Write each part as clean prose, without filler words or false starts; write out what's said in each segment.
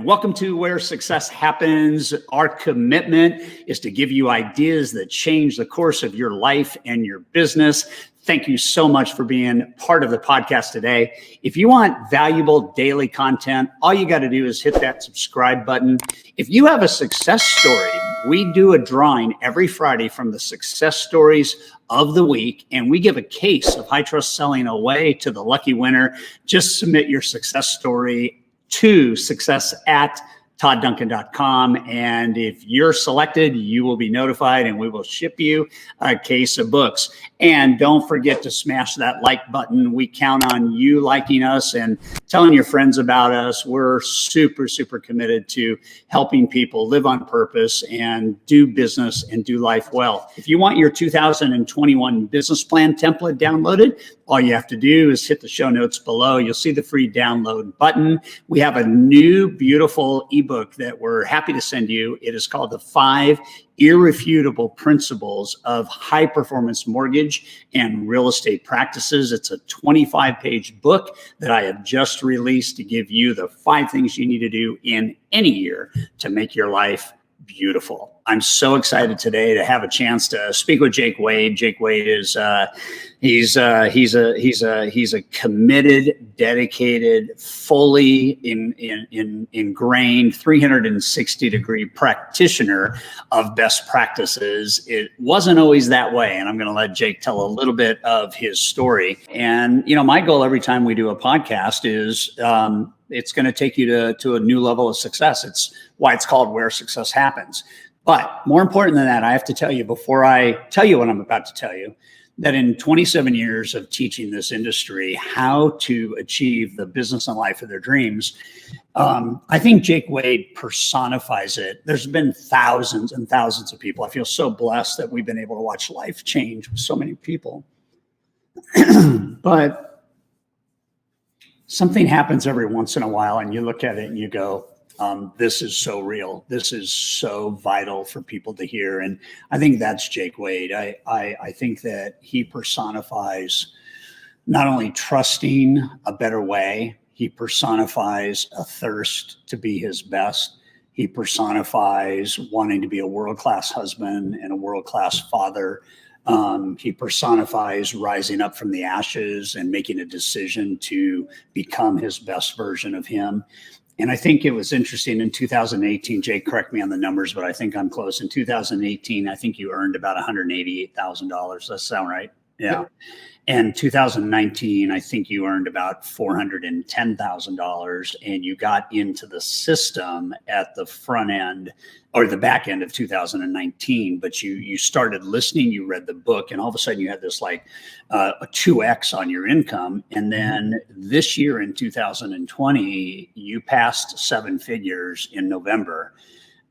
Welcome to Where Success Happens. Our commitment is to give you ideas that change the course of your life and your business. Thank you so much for being part of the podcast today. If you want valuable daily content, all you got to do is hit that subscribe button. If you have a success story, we do a drawing every Friday from the success stories of the week, and we give a case of high trust selling away to the lucky winner. Just submit your success story to success@toddduncan.com. And if you're selected, you will be notified and we will ship you a case of books. And don't forget to smash that like button. We count on you liking us and telling your friends about us. We're super, super committed to helping people live on purpose and do business and do life well. If you want your 2021 business plan template downloaded, all you have to do is hit the show notes below. You'll see the free download button. We have a new, beautiful ebook that we're happy to send you. It is called The 5 Irrefutable Principles of High Performance Mortgage and Real Estate Practices. It's a 25-page book that I have just released to give you the 5 things you need to do in any year to make your life beautiful. I'm so excited today to have a chance to speak with Jake Wade. Jake Wade is he's a committed, dedicated, fully ingrained 360-degree practitioner of best practices. It wasn't always that way, and I'm going to let Jake tell a little bit of his story. And my goal every time we do a podcast is it's going to take you to a new level of success. It's why it's called Where Success Happens. But more important than that, I have to tell you before I tell you what I'm about to tell you, that in 27 years of teaching this industry how to achieve the business and life of their dreams, I think Jake Wade personifies it. There's been thousands and thousands of people. I feel so blessed that we've been able to watch life change with so many people. But something happens every once in a while and you look at it and you go, this is so real. This is so vital for people to hear. And I think that's Jake Wade. I think that he personifies not only trusting a better way, he personifies a thirst to be his best. He personifies wanting to be a world-class husband and a world-class father. He personifies rising up from the ashes and making a decision to become his best version of him. And I think it was interesting in 2018, Jake, correct me on the numbers, but I think I'm close. In 2018, I think you earned about $188,000. Does that sound right? Yeah. And 2019, I think you earned about $410,000, and you got into the system at the front end or the back end of 2019. But you started listening, you read the book, and all of a sudden you had this like a 2x on your income. And then this year in 2020, you passed 7 figures in November.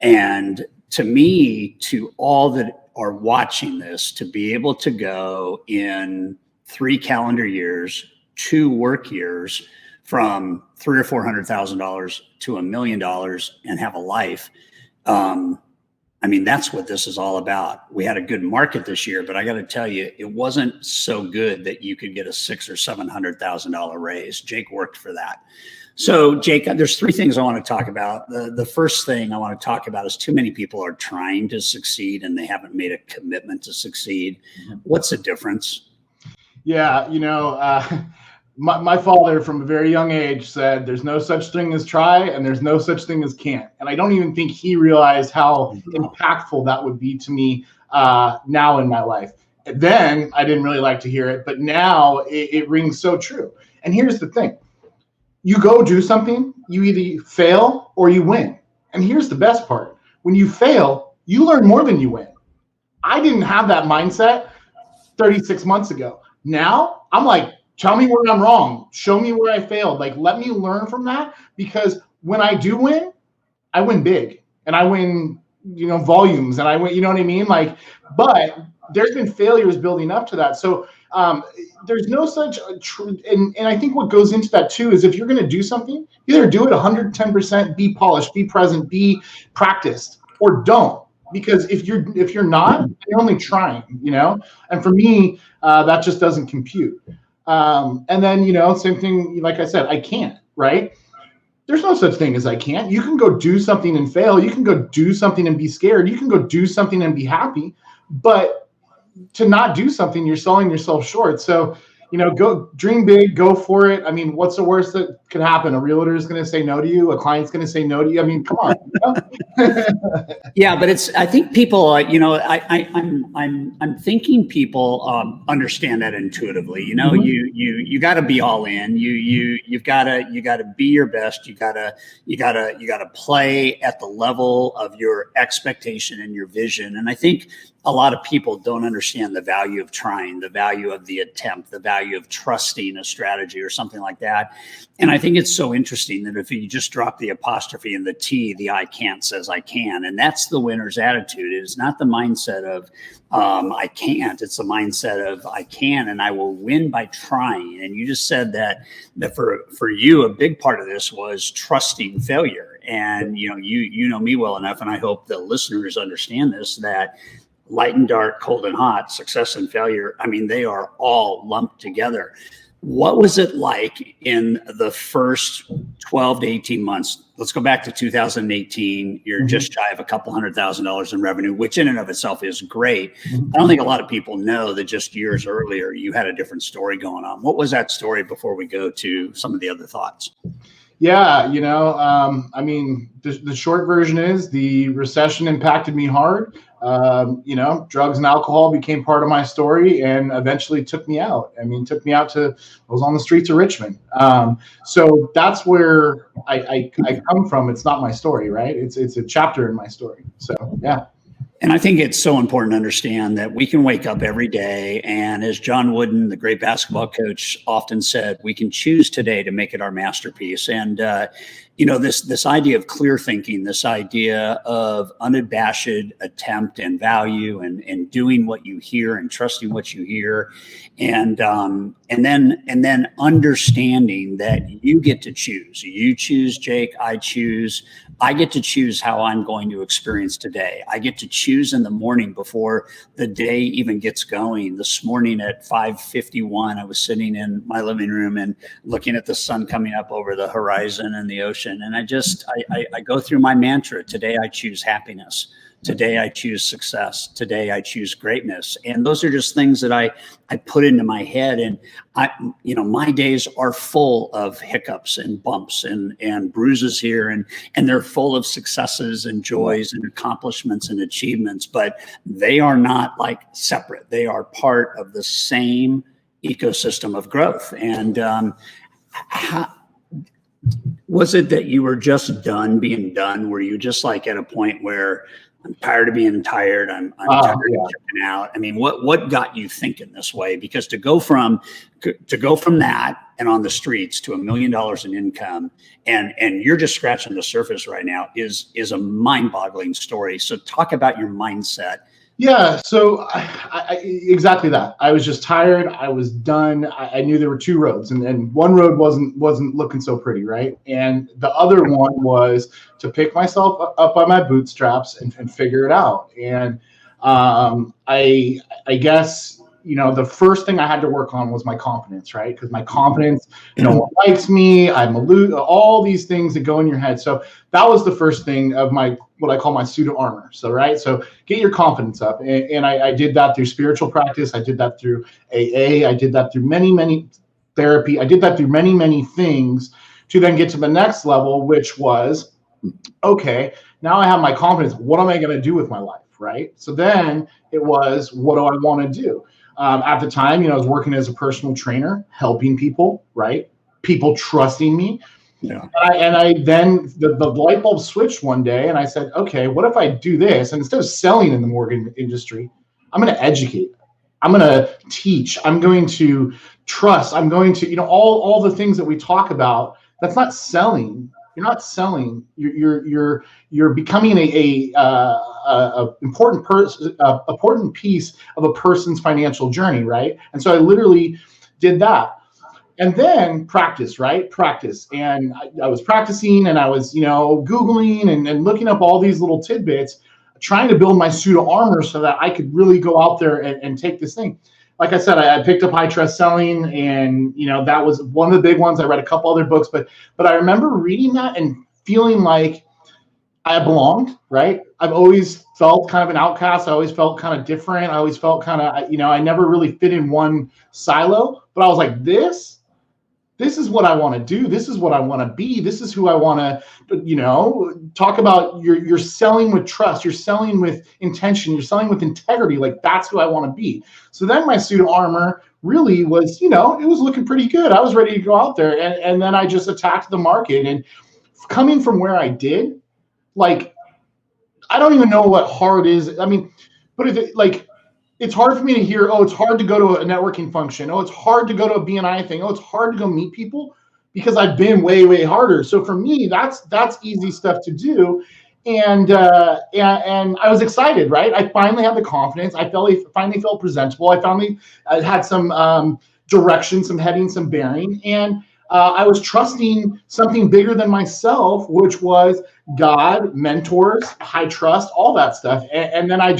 And to me, to all that are watching this, to be able to go in 3 calendar years, 2 work years, from $300,000 or $400,000 to $1 million and have a life. I mean, that's what this is all about. We had a good market this year, but I got to tell you, it wasn't so good that you could get a $600,000 or $700,000 raise. Jake worked for that. So, Jake, there's 3 things I want to talk about. The first thing I want to talk about is too many people are trying to succeed and they haven't made a commitment to succeed. What's the difference? Yeah, my father from a very young age said there's no such thing as try and there's no such thing as can't. And I don't even think he realized how impactful that would be to me now in my life. Then I didn't really like to hear it, but now it rings so true. And here's the thing. You go do something, you either fail or you win. And here's the best part. When you fail, you learn more than you win. I didn't have that mindset 36 months ago. Now I'm like, tell me where I'm wrong. Show me where I failed. Like, let me learn from that, because when I do win, I win big and I win, volumes, and I win, you know what I mean? Like, but there's been failures building up to that. So there's no such and I think what goes into that too is if you're going to do something, either do it 110%, be polished, be present, be practiced, or don't. Because if you're not, you're only trying, and for me, that just doesn't compute. And then, same thing, like I said, I can't, right? There's no such thing as I can't. You can go do something and fail. You can go do something and be scared. You can go do something and be happy. But to not do something, you're selling yourself short. So, go dream big, go for it. I mean, what's the worst that could happen? A realtor is going to say no to you. A client's going to say no to you. I mean, come on. Yeah, but I think people, I'm thinking people understand that intuitively. Mm-hmm. You got to be all in. You've got to be your best. You got to play at the level of your expectation and your vision. And I think a lot of people don't understand the value of trying, the value of the attempt, the value of trusting a strategy or something like that. And I think it's so interesting that if you just drop the apostrophe and the T, the I can't says I can. And that's the winner's attitude. It is not the mindset of I can't. It's the mindset of I can, and I will win by trying. And you just said that for you, a big part of this was trusting failure. And you know me well enough, and I hope the listeners understand this, that light and dark, cold and hot, success and failure, I mean, they are all lumped together. What was it like in the first 12 to 18 months? Let's go back to 2018. You're just shy of a couple $100,000 in revenue, which in and of itself is great. I don't think a lot of people know that just years earlier, you had a different story going on. What was that story before we go to some of the other thoughts? Yeah, I mean, the short version is the recession impacted me hard. Drugs and alcohol became part of my story and eventually took me out. I was on the streets of Richmond. So that's where I come from. It's not my story, right? It's a chapter in my story. So, yeah. And I think it's so important to understand that we can wake up every day. And as John Wooden, the great basketball coach, often said, we can choose today to make it our masterpiece. And, this idea of clear thinking, this idea of unabashed attempt and value and doing what you hear and trusting what you hear. And then understanding that you get to choose. You choose, Jake, I get to choose how I'm going to experience today. I get to choose in the morning before the day even gets going. This morning at 5:51, I was sitting in my living room and looking at the sun coming up over the horizon and the ocean. And I go through my mantra. Today, I choose happiness. Today, I choose success. Today, I choose greatness. And those are just things that I put into my head. And my days are full of hiccups and bumps and bruises here. And they're full of successes and joys and accomplishments and achievements, but they are not like separate. They are part of the same ecosystem of growth. And was it that you were just done being done? Were you just like at a point where I'm tired of being tired. I'm tired of checking out. I mean, what got you thinking this way? Because to go from that and on the streets to $1 million in income, and you're just scratching the surface right now is a mind-boggling story. So talk about your mindset. Yeah, so I exactly that. I was just tired. I was done. I knew there were two roads, and one road wasn't looking so pretty, right? And the other one was to pick myself up by my bootstraps and figure it out. And I guess the first thing I had to work on was my confidence, right? Because my confidence, no one likes me. I'm all these things that go in your head. So that was the first thing of what I call my suit of armor. So, right. So get your confidence up. And I did that through spiritual practice. I did that through AA. I did that through many therapy. I did that through many things to then get to the next level, which was, okay, now I have my confidence. What am I going to do with my life? Right. So then it was, what do I want to do? At the time, I was working as a personal trainer, helping people, right? People trusting me. Yeah. And I then the light bulb switched one day and I said, okay, what if I do this? And instead of selling in the mortgage industry, I'm going to educate. I'm going to teach. I'm going to trust. I'm going to, all the things that we talk about. That's not selling. You're not selling. You're becoming a important piece of a person's financial journey, right? And so I literally did that. And then practice, right? Practice. And I was practicing and I was, Googling and looking up all these little tidbits, trying to build my suit of armor so that I could really go out there and take this thing. like I said, I picked up High Trust Selling, and that was one of the big ones. I read a couple other books, but I remember reading that and feeling like I belonged, right? I've always felt kind of an outcast. I always felt kind of different. I always felt kind of, I never really fit in one silo, but I was like, this is what I want to do. This is what I want to be. This is who I want to, talk about. You're selling with trust. You're selling with intention. You're selling with integrity. Like, that's who I want to be. So then my suit of armor really was, it was looking pretty good. I was ready to go out there. And then I just attacked the market. And coming from where I did, like, I don't even know what hard is. I mean, but it's hard for me to hear, oh, it's hard to go to a networking function. Oh, it's hard to go to a BNI thing. Oh, it's hard to go meet people, because I've been way, way harder. So for me, that's easy stuff to do. And I was excited, right? I finally had the confidence. I finally felt presentable. I finally had some direction, some heading, some bearing. And I was trusting something bigger than myself, which was God, mentors, high trust, all that stuff. And then I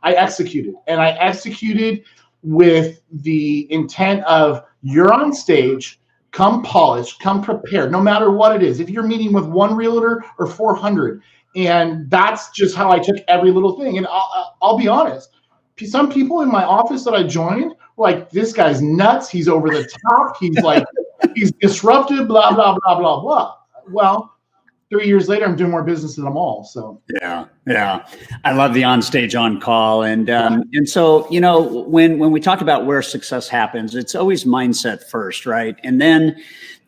executed, and I executed with the intent of, you're on stage, come polished, come prepared, no matter what it is. If you're meeting with one realtor or 400, and that's just how I took every little thing. And I'll be honest, some people in my office that I joined were like, this guy's nuts. He's over the top. He's like, he's disruptive, blah, blah, blah, blah, blah. Well, 3 years later, I'm doing more business than them all. So yeah, I love the on stage, on call, and so when we talk about where success happens, it's always mindset first, right? And then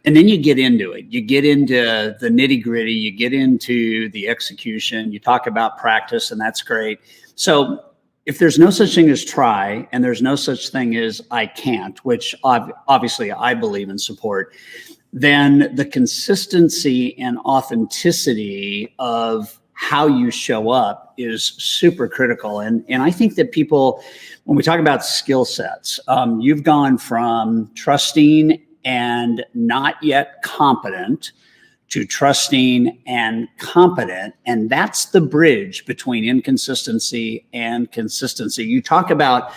you get into it. You get into the nitty gritty. You get into the execution. You talk about practice, and that's great. So if there's no such thing as try, and there's no such thing as I can't, which obviously I believe and support, then the consistency and authenticity of how you show up is super critical. And I think that people, when we talk about skill sets, you've gone from trusting and not yet competent to trusting and competent. And that's the bridge between inconsistency and consistency. You talk about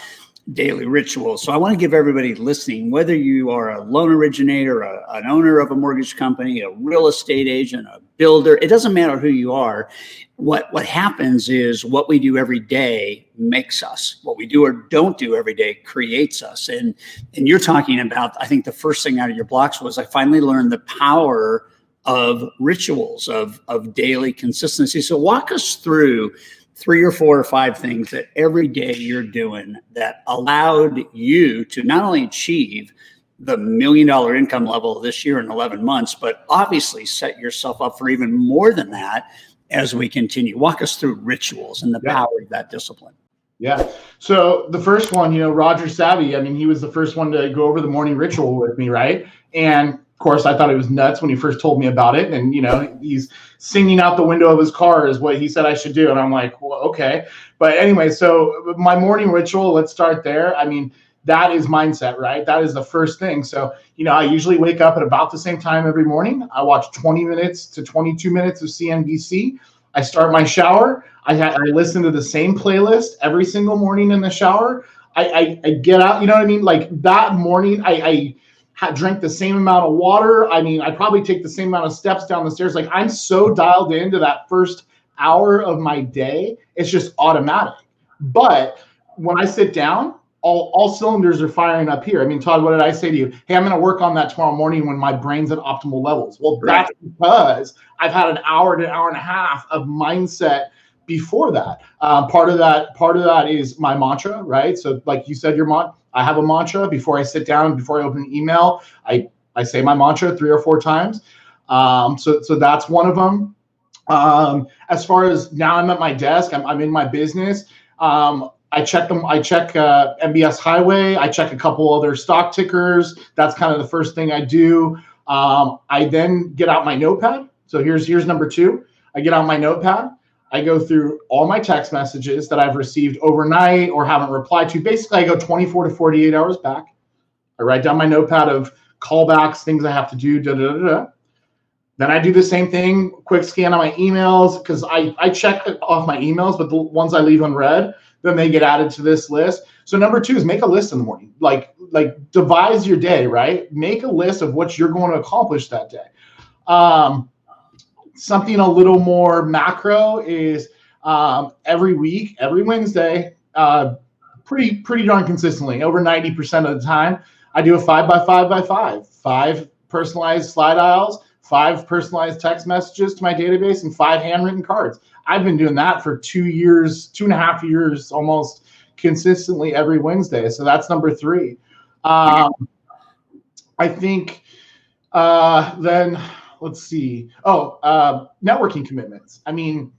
daily rituals. So I want to give everybody listening, whether you are a loan originator, an owner of a mortgage company, a real estate agent, a builder, it doesn't matter who you are. What happens is what we do every day makes us. What we do or don't do every day creates us. And you're talking about, I think the first thing out of your blocks was, I finally learned the power of rituals, of daily consistency. So walk us through 3 or 4 or 5 things that every day you're doing that allowed you to not only achieve the $1 million income level this year in 11 months, but obviously set yourself up for even more than that as we continue. Walk us through rituals and the power of that discipline. Yeah. So the first one, Roger Savvy, I mean, he was the first one to go over the morning ritual with me, right? And of course, I thought it was nuts when he first told me about it. And, he's singing out the window of his car is what he said I should do. And I'm like, well, okay. But anyway, so my morning ritual, let's start there. I mean, that is mindset, right? That is the first thing. So, I usually wake up at about the same time every morning. I watch 20 minutes to 22 minutes of CNBC. I start my shower. I listen to the same playlist every single morning in the shower. I get out, you know what I mean? Like that morning, I drank the same amount of water. I mean, I probably take the same amount of steps down the stairs. Like I'm so dialed into that first hour of my day, it's just automatic. But when I sit down, all cylinders are firing up here. I mean, Todd, what did I say to you? Hey, I'm going to work on that tomorrow morning when my brain's at optimal levels. Well, that's because I've had an hour to an hour and a half of mindset before that. Part of that is my mantra, right? So like you said, I have a mantra before I sit down, before I open an email. I say my mantra 3 or 4 times. So that's one of them. As far as now, I'm at my desk. I'm in my business. I check MBS Highway. I check a couple other stock tickers. That's kind of the first thing I do. I then get out my notepad. So here's number 2. I get out my notepad. I go through all my text messages that I've received overnight or haven't replied to. Basically, I go 24 to 48 hours back. I write down my notepad of callbacks, things I have to do, Then I do the same thing, quick scan on my emails, because I check off my emails, but the ones I leave unread, then they get added to this list. So number 2 is make a list in the morning. Like devise your day, right? Make a list of what you're going to accomplish that day. Something a little more macro is every week, every Wednesday, pretty darn consistently, over 90% of the time, I do a 5 by 5 by 5, 5 personalized slide aisles, 5 personalized text messages to my database, and 5 handwritten cards. I've been doing that for 2 years, 2.5 years, almost consistently every Wednesday. So that's number 3. I think then let's see. Networking commitments. I mean,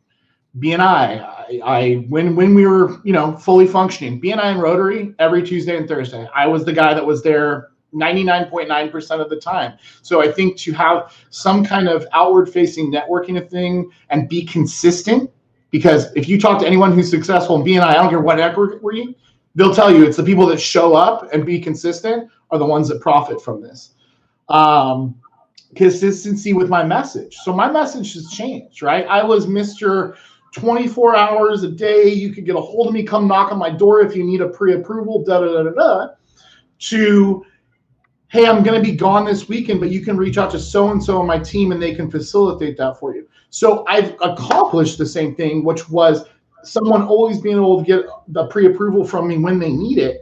BNI, when we were, fully functioning, BNI and Rotary every Tuesday and Thursday. I was the guy that was there 99.9% of the time. So I think to have some kind of outward facing networking thing and be consistent, because if you talk to anyone who's successful in BNI, I don't care what network were you, they'll tell you it's the people that show up and be consistent are the ones that profit from this. Consistency with my message. So my message has changed, right? I was Mr. 24 hours a day. You could get a hold of me, come knock on my door if you need a pre-approval, to, hey, I'm going to be gone this weekend, but you can reach out to so-and-so on my team and they can facilitate that for you. So I've accomplished the same thing, which was someone always being able to get the pre-approval from me when they need it,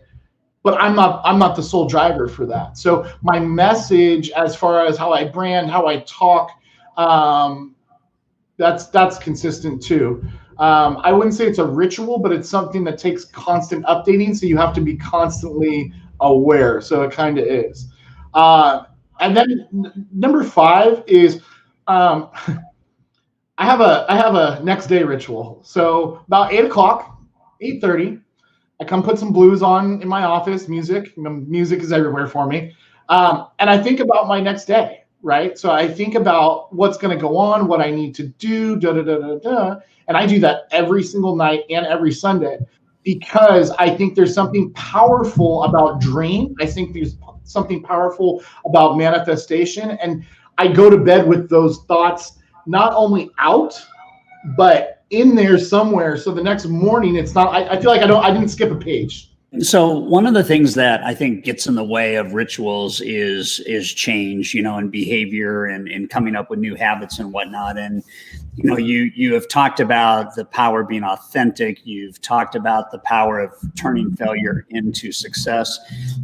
but I'm not the sole driver for that. So my message, as far as how I brand, how I talk, that's consistent too. I wouldn't say it's a ritual, but it's something that takes constant updating. So you have to be constantly aware. So it kind of is. And then number 5 is, I have a next day ritual. So about 8:30, I come put some blues on in my office, music. Music is everywhere for me. And I think about my next day, right? So I think about what's going to go on, what I need to do, and I do that every single night and every Sunday, because I think there's something powerful about dream. I think there's something powerful about manifestation. And I go to bed with those thoughts not only out, but in there somewhere. So the next morning, it's not, I feel like I didn't skip a page. So one of the things that I think gets in the way of rituals is change, and behavior and coming up with new habits and whatnot. And, you have talked about the power of being authentic. You've talked about the power of turning failure into success.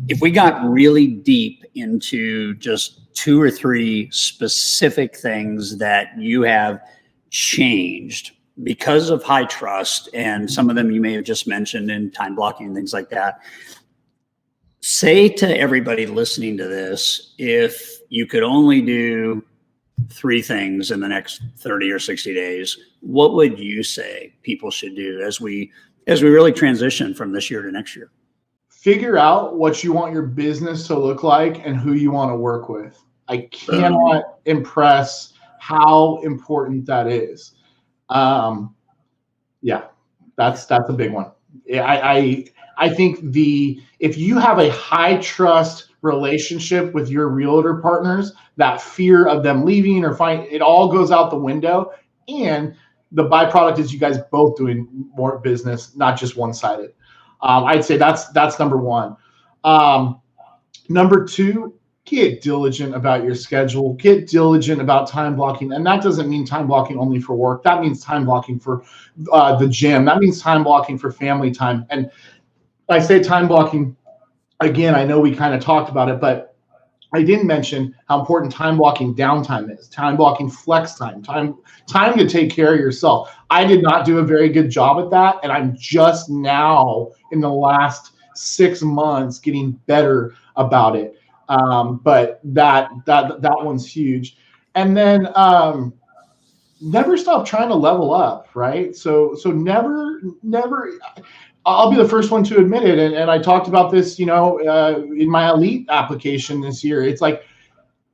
If we got really deep into just 2 or 3 specific things that you have changed because of high trust, and some of them you may have just mentioned in time blocking and things like that, say to everybody listening to this, if you could only do 3 things in the next 30 or 60 days, what would you say people should do as we really transition from this year to next year? Figure out what you want your business to look like and who you want to work with. I cannot impress how important that is. That's a big one. I think if you have a high trust relationship with your realtor partners, that fear of them leaving or it all goes out the window. And the byproduct is you guys both doing more business, not just one-sided. I'd say that's number 1. Number 2, get diligent about your schedule, get diligent about time blocking. And that doesn't mean time blocking only for work. That means time blocking for the gym. That means time blocking for family time. And I say time blocking, again, I know we kind of talked about it, but I didn't mention how important time blocking downtime is, time blocking flex time to take care of yourself. I did not do a very good job at that. And I'm just now in the last 6 months getting better about it. But that one's huge. And then never stop trying to level up, right? So never, I'll be the first one to admit it. And I talked about this, in my elite application this year. It's like,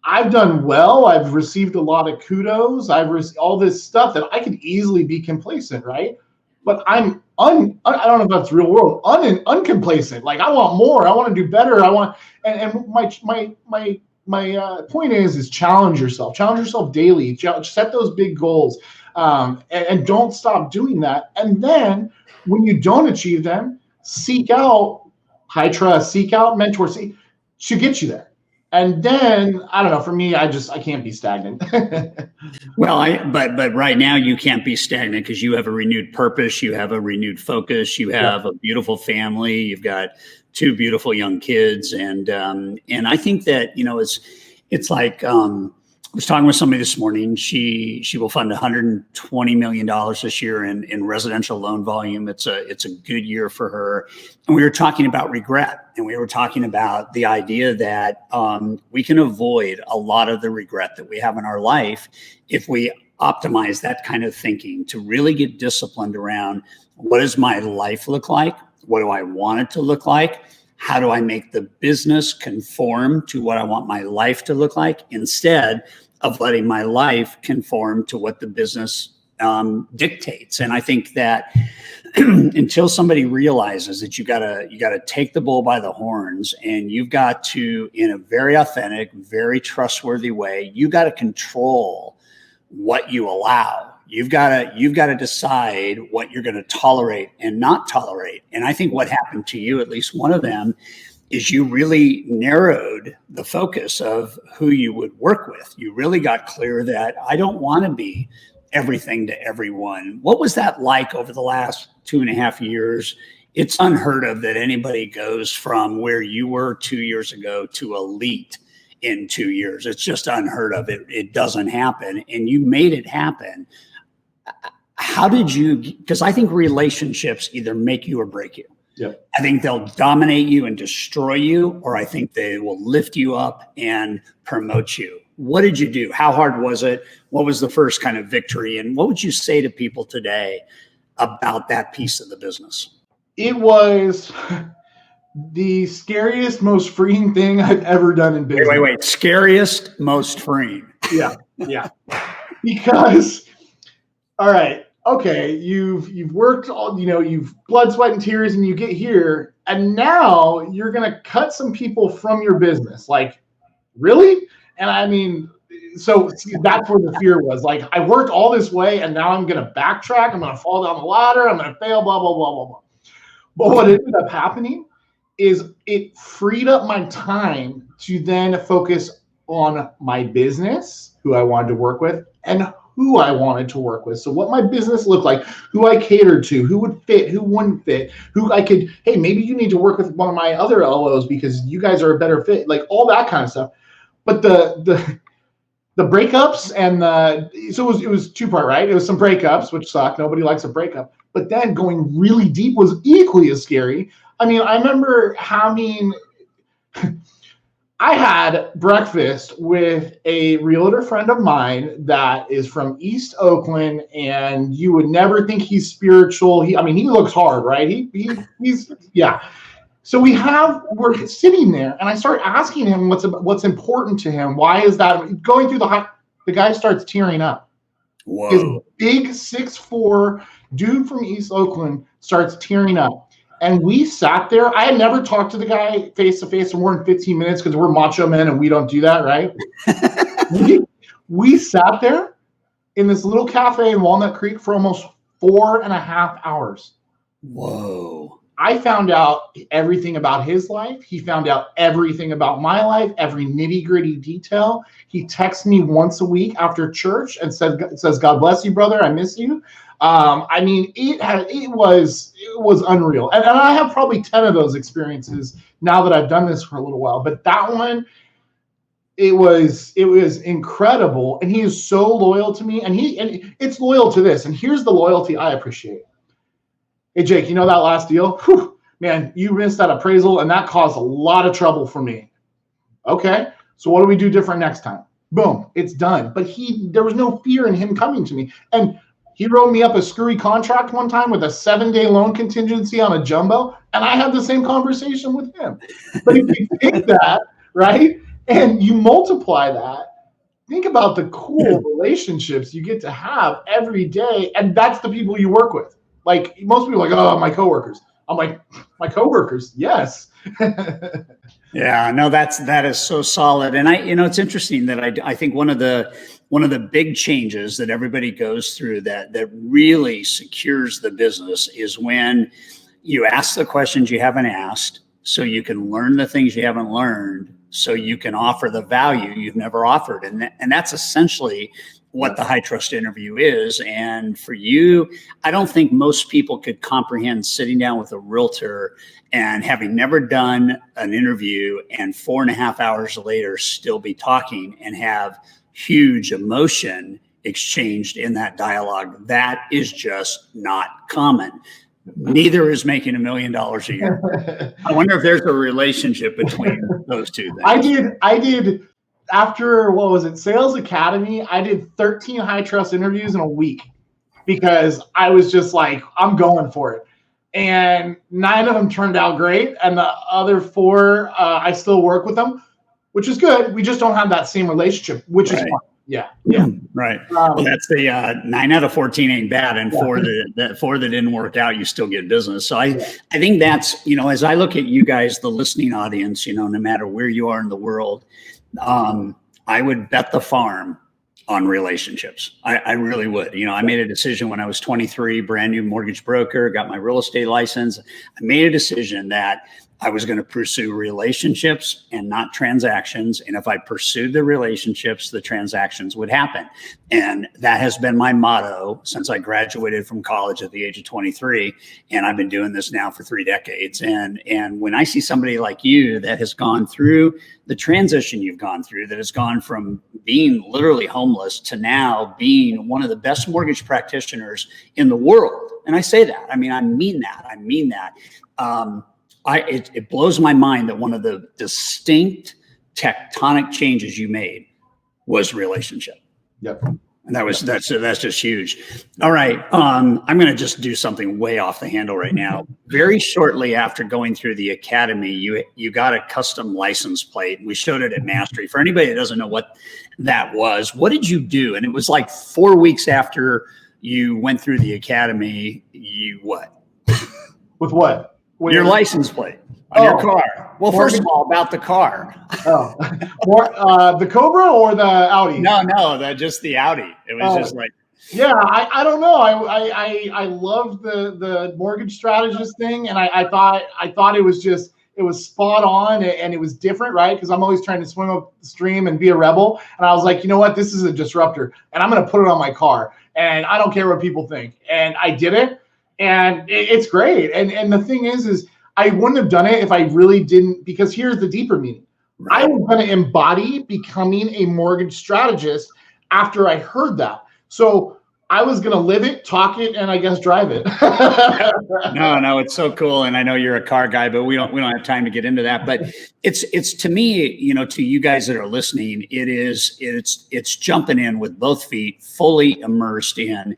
I've done well. I've received a lot of kudos. I've received all this stuff that I could easily be complacent, right? But I'm I don't know if that's real world, uncomplacent. Like, I want more. I want to do better. And my point is challenge yourself. Challenge yourself daily. Set those big goals. And don't stop doing that. And then when you don't achieve them, seek out high trust, seek out mentors to get you there. And then, I don't know, for me, I can't be stagnant. Well, but right now you can't be stagnant because you have a renewed purpose, you have a renewed focus, you have a beautiful family, you've got two beautiful young kids, and I think that it's like I was talking with somebody this morning. She will fund $120 million this year in residential loan volume. It's a good year for her. And we were talking about regret, and we were talking about the idea that we can avoid a lot of the regret that we have in our life if we optimize that kind of thinking to really get disciplined around what does my life look like? What do I want it to look like? How do I make the business conform to what I want my life to look like instead of letting my life conform to what the business dictates? And I think that until somebody realizes that you gotta take the bull by the horns, and you've got to, in a very authentic, very trustworthy way, you got to control what you allow. You've got to decide what you're going to tolerate and not tolerate. And I think what happened to you, at least one of them, is you really narrowed the focus of who you would work with. You really got clear that I don't want to be everything to everyone. What was that like over the last 2.5 years? It's unheard of that anybody goes from where you were 2 years ago to elite in 2 years. It's just unheard of. It doesn't happen. And you made it happen. How did you, because I think relationships either make you or break you. Yeah. I think they'll dominate you and destroy you, or I think they will lift you up and promote you. What did you do? How hard was it? What was the first kind of victory? And what would you say to people today about that piece of the business? It was the scariest, most freeing thing I've ever done in business. Wait. Scariest, most freeing. Yeah. Because, all right, okay, you've worked all, you've blood, sweat, and tears, and you get here, and now you're gonna cut some people from your business. Like, really? And I mean, so that's where the fear was. Like, I worked all this way, and now I'm gonna backtrack. I'm gonna fall down the ladder. I'm gonna fail. Blah blah blah blah blah. But what ended up happening is it freed up my time to then focus on my business, who I wanted to work with, and who I wanted to work with. So what my business looked like, who I catered to, who would fit, who wouldn't fit, who I could, hey, maybe you need to work with one of my other LOs because you guys are a better fit, like all that kind of stuff. But the breakups and so it was two-part, right? It was some breakups, which sucked. Nobody likes a breakup. But then going really deep was equally as scary. I mean, I remember I had breakfast with a realtor friend of mine that is from East Oakland, and you would never think he's spiritual. He looks hard, right? He's yeah. So we're sitting there, and I start asking him what's important to him. Why is that going through the guy starts tearing up. Whoa. His big 6'4" dude from East Oakland starts tearing up. And we sat there. I had never talked to the guy face to face for more than 15 minutes because we're macho men and we don't do that, right? we sat there in this little cafe in Walnut Creek for almost 4.5 hours. Whoa. I found out everything about his life. He found out everything about my life, every nitty-gritty detail. He texts me once a week after church and says, "God bless you, brother. I miss you." I mean, it was unreal. And I have probably 10 of those experiences now that I've done this for a little while. But that one, it was incredible. And he is so loyal to me. And it's loyal to this. And here's the loyalty I appreciate. Hey, Jake, you know that last deal? Whew, man, you missed that appraisal, and that caused a lot of trouble for me. Okay, so what do we do different next time? Boom, it's done. But there was no fear in him coming to me. And he wrote me up a screwy contract one time with a 7-day loan contingency on a jumbo, and I had the same conversation with him. But if you take that, right, and you multiply that, think about the cool relationships you get to have every day, and that's the people you work with. Like, most people are like, oh, my coworkers. I'm like, my coworkers, yes. Yeah, no, that is so solid. And it's interesting that I think one of the one of the big changes that everybody goes through that really secures the business is when you ask the questions you haven't asked, so you can learn the things you haven't learned, so you can offer the value you've never offered. And that's essentially what the high trust interview is. And for you, I don't think most people could comprehend sitting down with a realtor and having never done an interview and 4.5 hours later still be talking and have huge emotion exchanged in that dialogue. That is just not common. Neither is making $1 million a year. I wonder if there's a relationship between those two things. I did after, what was it, Sales Academy, I did 13 high trust interviews in a week because I was just like, I'm going for it. And 9 of them turned out great. And the other 4, I still work with them, which is good. We just don't have that same relationship, which is fine. Yeah. Right. Well, that's the 9 out of 14 ain't bad, and 4 that didn't work out, you still get business. So I think that's, as I look at you guys, the listening audience, no matter where you are in the world, I would bet the farm on relationships. I really would. I made a decision when I was 23, brand new mortgage broker, got my real estate license. I made a decision that I was going to pursue relationships and not transactions. And if I pursued the relationships, the transactions would happen. And that has been my motto since I graduated from college at the age of 23. And I've been doing this now for 3 decades. And when I see somebody like you that has gone through the transition you've gone through, that has gone from being literally homeless to now being one of the best mortgage practitioners in the world. And I say that, I mean that. It blows my mind that one of the distinct tectonic changes you made was relationship. Yep. And that's just huge. All right. I'm going to just do something way off the handle right now. Very shortly after going through the academy, you got a custom license plate. We showed it at Mastery. For anybody that doesn't know what that was, what did you do? And it was like 4 weeks after you went through the academy. You what? With what? Your license plate on your car. Well, first of all, about the car. The Cobra or the Audi? No, just the Audi. It was just like. Yeah, I don't know. I loved the mortgage strategist thing, and I thought it was spot on and it was different, right? Because I'm always trying to swim up the stream and be a rebel, and I was like, you know what? This is a disruptor, and I'm going to put it on my car, and I don't care what people think. And I did it. And it's great. And the thing is I wouldn't have done it if I really didn't, because here's the deeper meaning. Right. I was going to embody becoming a mortgage strategist after I heard that. So I was going to live it, talk it, and I guess drive it. No, it's so cool. And I know you're a car guy, but we don't have time to get into that. But it's to me, to you guys that are listening, it's jumping in with both feet, fully immersed in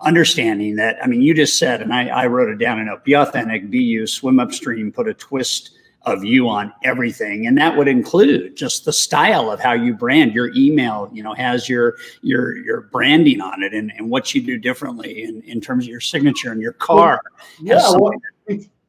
understanding that, you just said, and I wrote it down, be authentic, be you, swim upstream, put a twist of you on everything. And that would include just the style of how you brand. Your email, has your branding on it and what you do differently in terms of your signature and your car.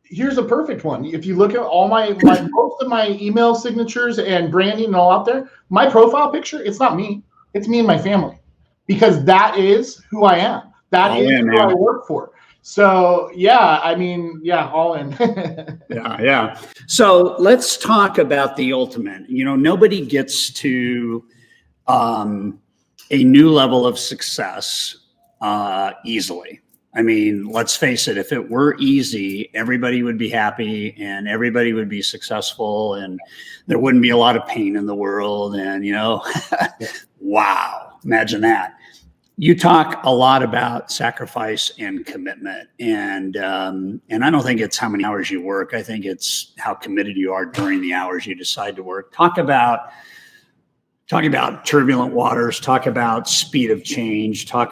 Here's a perfect one. If you look at all my most of my email signatures and branding and all out there, my profile picture, it's not me. It's me and my family, because that is who I am. That is who I work for. So all in. Yeah. So let's talk about the ultimate. Nobody gets to a new level of success easily. Let's face it, if it were easy, everybody would be happy and everybody would be successful and there wouldn't be a lot of pain in the world. And, wow, imagine that. You talk a lot about sacrifice and commitment, and I don't think it's how many hours you work. I think it's how committed you are during the hours you decide to work. Talk about turbulent waters. Talk about speed of change. I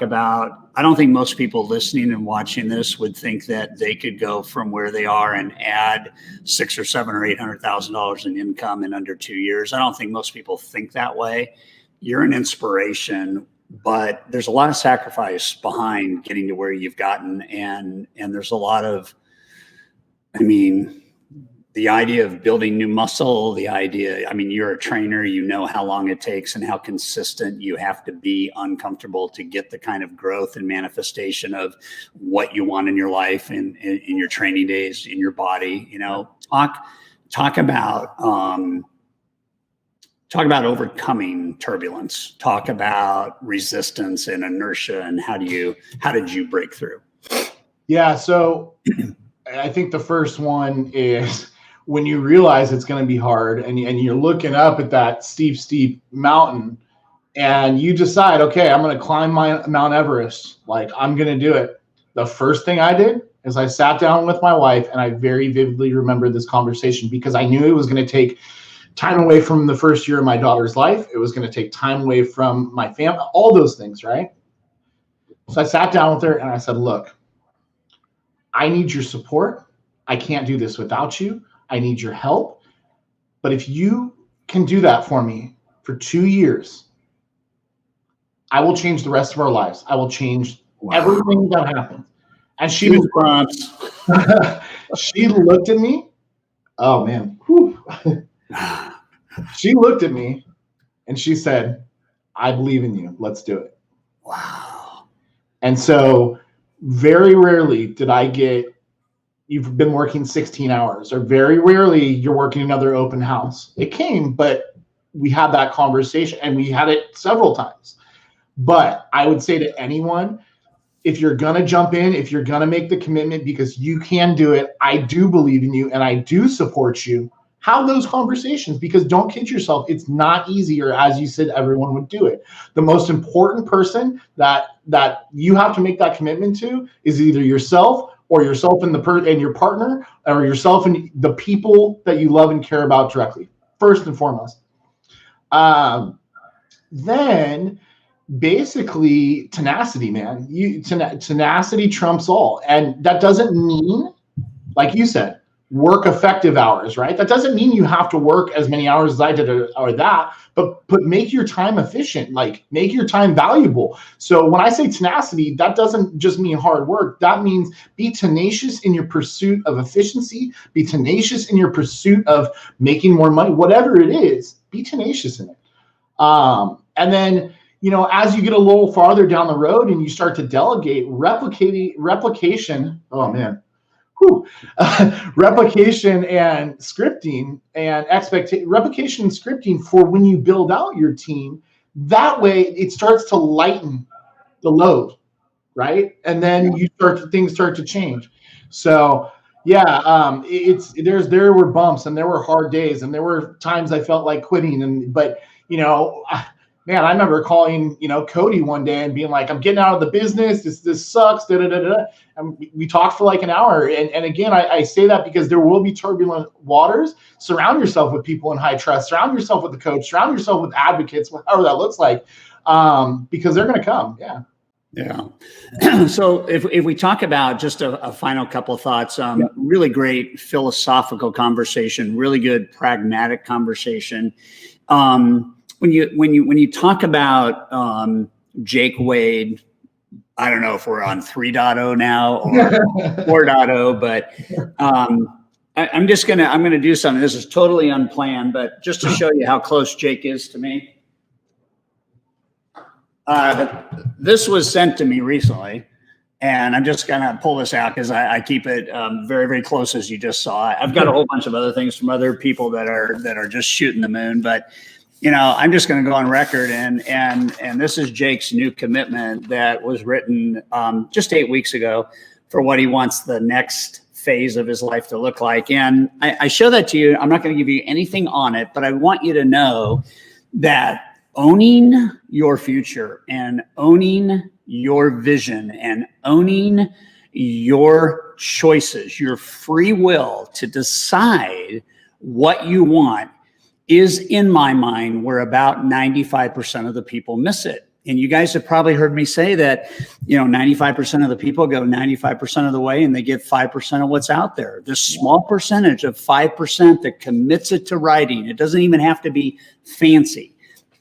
don't think most people listening and watching this would think that they could go from where they are and add $600,000 or $700,000 or $800,000 in income in under 2 years. I don't think most people think that way. You're an inspiration. But there's a lot of sacrifice behind getting to where you've gotten. And there's a lot of, the idea of building new muscle, the idea, I mean, you're a trainer, you know how long it takes and how consistent you have to be uncomfortable to get the kind of growth and manifestation of what you want in your life and in your training days, in your body. You know, talk about overcoming turbulence, talk about resistance and inertia, and how did you break through? Yeah. So I think the first one is when you realize it's going to be hard and you're looking up at that steep mountain and you decide, okay, I'm going to climb my Mount Everest. Like, I'm going to do it. The first thing I did is I sat down with my wife, and I very vividly remember this conversation because I knew it was going to take time away from the first year of my daughter's life. It was going to take time away from my family, all those things, right? So I sat down with her and I said, look, I need your support. I can't do this without you. I need your help. But if you can do that for me for 2 years, I will change the rest of our lives. I will change everything that happens. And she she looked at me. Oh, man. She looked at me and she said, I believe in you. Let's do it. Wow. And so very rarely did I get, you've been working 16 hours, or very rarely you're working another open house. It came, but we had that conversation and we had it several times. But I would say to anyone, if you're going to jump in, if you're going to make the commitment because you can do it, I do believe in you and I do support you. Have those conversations, because don't kid yourself. It's not easy, or as you said, everyone would do it. The most important person that you have to make that commitment to is either yourself, or yourself and your partner, or yourself and the people that you love and care about directly, first and foremost. Then basically tenacity, man. Tenacity trumps all. And that doesn't mean, like you said, work effective hours, right? That doesn't mean you have to work as many hours as I did or that, but make your time efficient, like make your time valuable. So when I say tenacity, that doesn't just mean hard work. That means be tenacious in your pursuit of efficiency, be tenacious in your pursuit of making more money, whatever it is, be tenacious in it. And then, you know, as you get a little farther down the road and you start to delegate, replication, oh man. Replication and scripting and replication and scripting for when you build out your team. That way it starts to lighten the load, right? And then things start to change. So yeah, there were bumps and there were hard days and there were times I felt like quitting, but you know, man, I remember calling, you know, Cody one day and being like, I'm getting out of the business. This sucks. And we talked for like an hour. And again, I say that because there will be turbulent waters. Surround yourself with people in high trust. Surround yourself with a coach. Surround yourself with advocates, however that looks like, because they're going to come. Yeah. Yeah. So if we talk about just a final couple of thoughts, really great philosophical conversation, really good pragmatic conversation. When you talk about Jake Wade, I don't know if we're on 3.0 now or 4.0, but I'm gonna do something. This is totally unplanned, but just to show you how close Jake is to me. This was sent to me recently, and I'm just gonna pull this out because I keep it very, very close, as you just saw. I've got a whole bunch of other things from other people that are just shooting the moon, but you know, I'm just going to go on record, and this is Jake's new commitment that was written just 8 weeks ago for what he wants the next phase of his life to look like. And I show that to you. I'm not going to give you anything on it, but I want you to know that owning your future and owning your vision and owning your choices, your free will to decide what you want, is, in my mind, where about 95% of the people miss it. And you guys have probably heard me say that, you know, 95% of the people go 95% of the way and they get 5% of what's out there. This small percentage of 5% that commits it to writing, it doesn't even have to be fancy.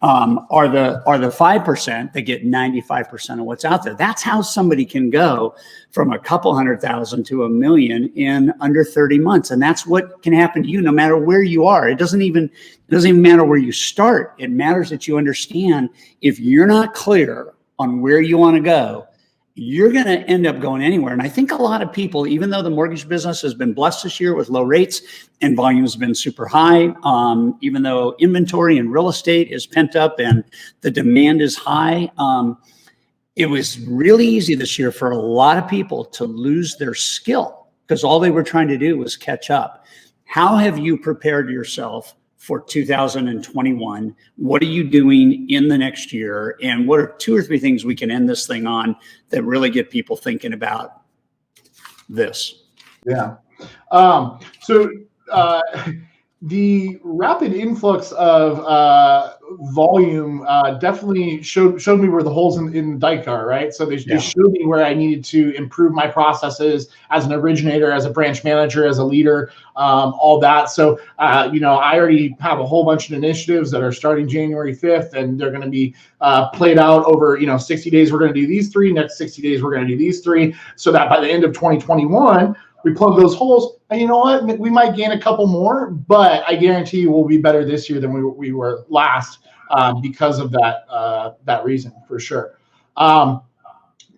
are the 5% that get 95% of what's out there. That's how somebody can go from a couple 100,000 to $1 million in under 30 months. And that's what can happen to you no matter where you are. It doesn't even matter where you start. It matters that you understand if you're not clear on where you want to go, you're going to end up going anywhere. And I think a lot of people, even though the mortgage business has been blessed this year with low rates and volumes have been super high, even though inventory and real estate is pent up and the demand is high, it was really easy this year for a lot of people to lose their skill because all they were trying to do was catch up. How have you prepared yourself for 2021? What are you doing in the next year? And what are 2 or 3 things we can end this thing on that really get people thinking about this? Yeah. The rapid influx of volume definitely showed me where the holes in the dike are, right? So they showed me where I needed to improve my processes as an originator, as a branch manager, as a leader, all that. So, I already have a whole bunch of initiatives that are starting January 5th, and they're going to be played out over, 60 days. We're going to do these 3. Next 60 days, we're going to do these 3, so that by the end of 2021, we plug those holes, and you know what? We might gain a couple more, but I guarantee you we'll be better this year than we were last because of that reason, for sure.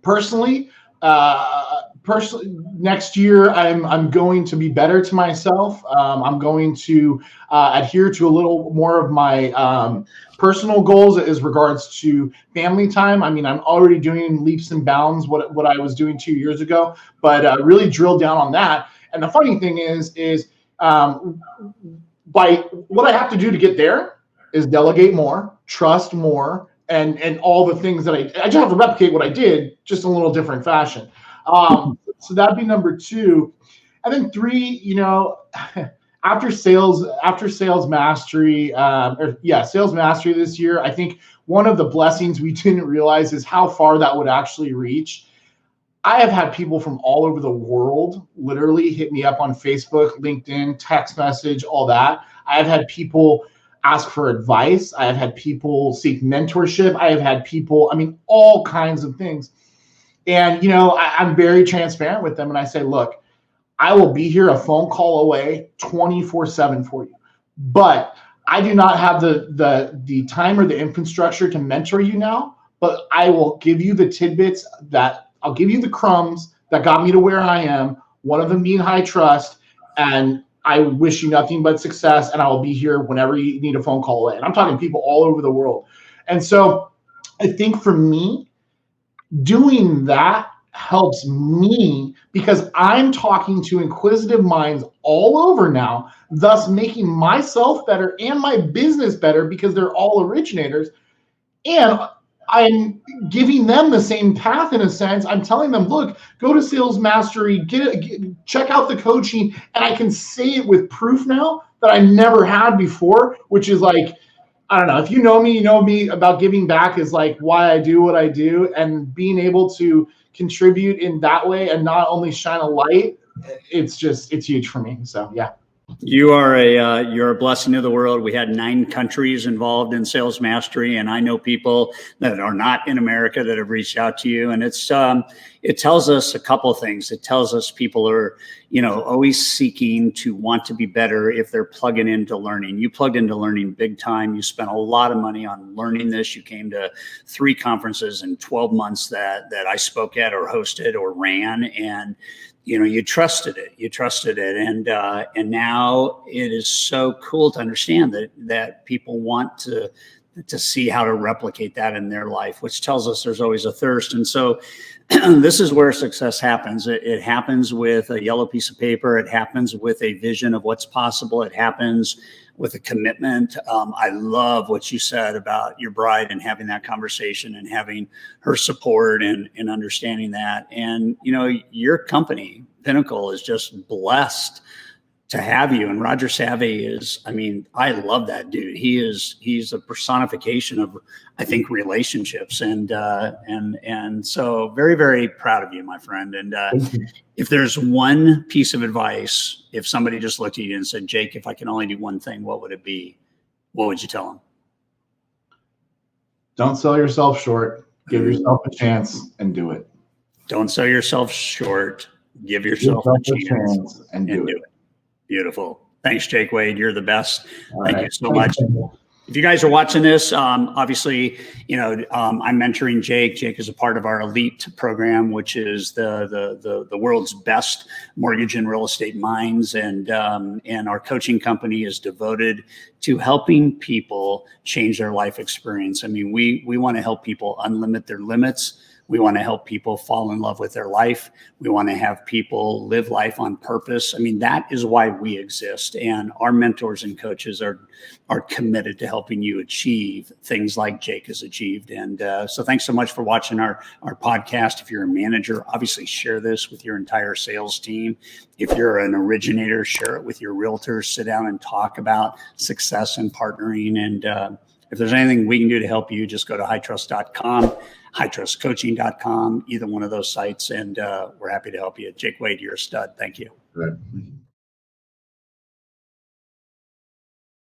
Personally, next year I'm going to be better to myself. I'm going to adhere to a little more of my personal goals as regards to family time. I mean, I'm already doing leaps and bounds what I was doing 2 years ago, but really drill down on that. And the funny thing is by what I have to do to get there is delegate more, trust more, and all the things that I just have to replicate what I did, just in a little different fashion. So that'd be number 2. And then 3, after sales mastery, sales mastery this year, I think one of the blessings we didn't realize is how far that would actually reach. I have had people from all over the world literally hit me up on Facebook, LinkedIn, text message, all that. I have had people ask for advice. I have had people seek mentorship. I have had people, all kinds of things. And, I'm very transparent with them. And I say, look, I will be here a phone call away 24/7 for you. But I do not have the time or the infrastructure to mentor you now, but I will give you the tidbits I'll give you the crumbs that got me to where I am, one of them being high trust, and I wish you nothing but success, and I will be here whenever you need a phone call away. And I'm talking people all over the world. And so I think for me, doing that helps me because I'm talking to inquisitive minds all over now, thus making myself better and my business better because they're all originators. And I'm giving them the same path in a sense. I'm telling them, look, go to Sales Mastery, check out the coaching. And I can say it with proof now that I never had before, which is like, I don't know, if you know me about giving back is like why I do what I do, and being able to contribute in that way and not only shine a light, it's huge for me. So, yeah. You're a blessing to the world. We had 9 countries involved in Sales Mastery, and I know people that are not in America that have reached out to you. And it tells us a couple of things. It tells us people are, always seeking to want to be better if they're plugging into learning. You plugged into learning big time. You spent a lot of money on learning this. You came to 3 conferences in 12 months that I spoke at or hosted or ran, and you trusted it. And now it is so cool to understand that people want to see how to replicate that in their life, which tells us there's always a thirst. And so this is where success happens. It happens with a yellow piece of paper. It happens with a vision of what's possible. It happens with a commitment. I love what you said about your bride and having that conversation and having her support and understanding that. And, your company, Pinnacle, is just blessed to have you. And Roger Savvy is, I love that dude. He's a personification of, I think, relationships. And so very, very proud of you, my friend. And if there's one piece of advice, if somebody just looked at you and said, Jake, if I can only do one thing, what would it be? What would you tell them? Don't sell yourself short. Give yourself a chance and do it. Don't sell yourself short. Give yourself a chance and do it. Beautiful. Thanks, Jake Wade. You're the best. Thank you so Thanks, much. man. If you guys are watching this, obviously, I'm mentoring Jake. Jake is a part of our elite program, which is the world's best mortgage and real estate minds. And our coaching company is devoted to helping people change their life experience. I mean, we want to help people unlimit their limits. We want to help people fall in love with their life. We want to have people live life on purpose. I mean, that is why we exist. And our mentors and coaches are committed to helping you achieve things like Jake has achieved. And so thanks so much for watching our podcast. If you're a manager, obviously share this with your entire sales team. If you're an originator, share it with your realtors. Sit down and talk about success and partnering. And if there's anything we can do to help you, just go to hightrust.com. hightrustcoaching.com, either one of those sites, and we're happy to help you. Jake Wade, you're a stud. Thank you. Good.